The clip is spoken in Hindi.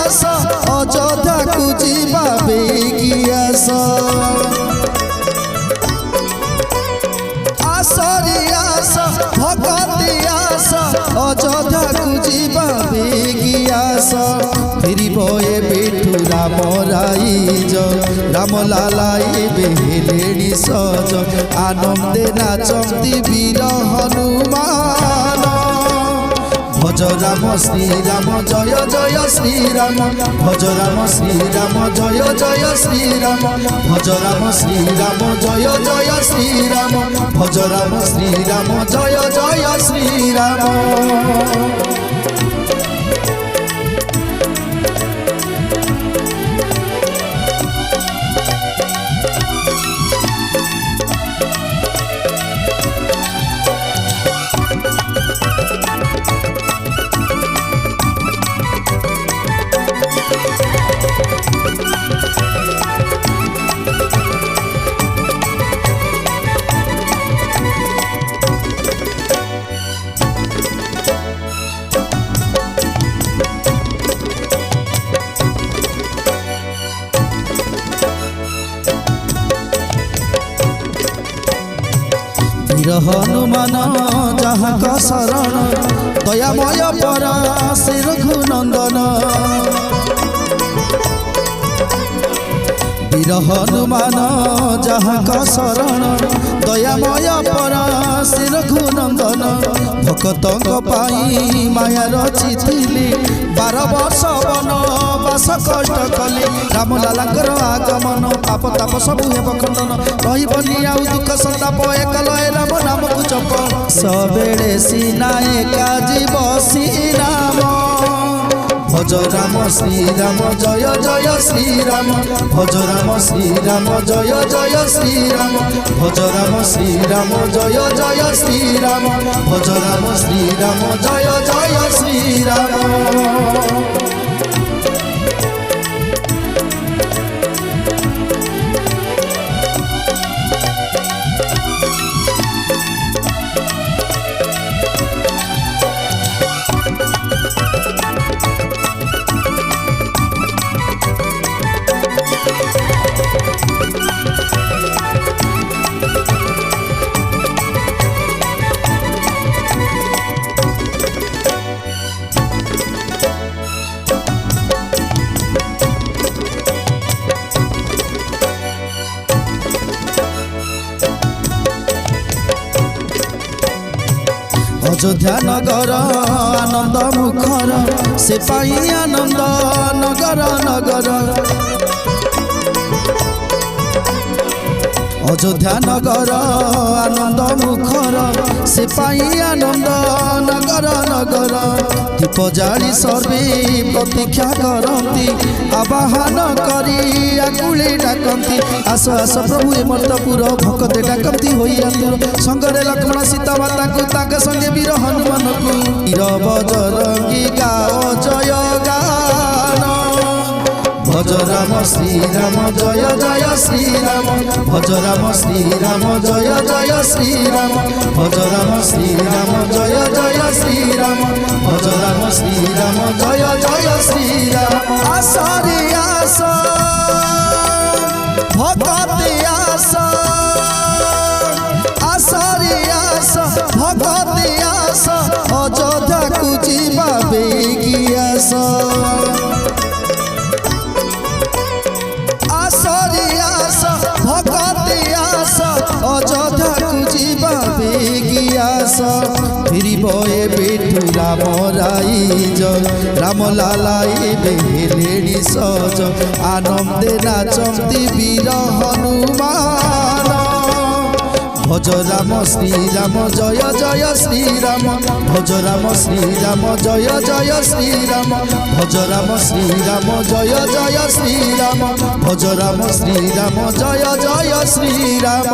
अयोध्या को जीवा बेगी आस आसरी आस भगती आस अयोध्या को जीवा बेगी आस फिर बोए बेठू राम राइज राम लालाई बेहेलेणी सज आनंदे नाचती वीर हनुमान भज राम श्री राम जय जय श्री राम भज राम श्री राम जय जय श्री राम भज राम श्री राम जय जय श्री राम भज राम श्री राम जय जय श्री राम। हनुमान जहाँ का शरण दयामय परा श्री रघुनंदन वीर हनुमान जहाँ का शरण दयामय परा श्री रघुनंदन भक्तों पाई माया रचिथिली 12 वर्ष वनवास कष्ट कले राम लालांकर आगमन पाप ताप सबु हेब खंडन रहिबनी आउ दुख संताप एकलय राम नाम को जप सबेले सीना एका जीव श्री राम भज राम श्री राम जय जय श्री राम भज राम श्री राम जय जय श्री राम भज राम श्री राम जय जय श्री राम भज राम श्री राम जय जय श्री राम। अयोध्या नगर आनंद मुखर से पाई आनंद नगर नगर अयोध्या नगर आनंद मुखर से पाई आनंद नगर नगर दीप जाली सर्वे प्रतीक्षा करती आवाहन करी आकुली डाकती आस आस प्रभु ए मर्तपुर भक्ते डाकती होई आतुर संगरे लक्ष्मण सीता माता को ताक संगे वीर हनुमान को वीर बजरंगी गाओ जय गान भज राम श्री राम जय जय श्री राम भज राम श्री राम जय जय श्री राम भज राम श्री राम जय जय श्री राम भज राम श्री राम जय जय श्री राम। आसरी आस भगती आस आसरी आस भगती आस अयोध्या को जीवा बेगी आस अयोध्या को जीवा बेगी आस फिर बोए बेठू राम राइज राम लालाई बेहेलेणी सज आनंदे नाचती वीर हनुमान ভজ রাম শ্রীরাম জয় জয় শ্রীরাম ভজ রাম শ্রীরাম জয় জয় শ্রীরাম ভজ রাম শ্রীরাম জয় জয় শ্রীরাম ভজ রাম শ্রীরাম জয় জয় শ্রীরাম।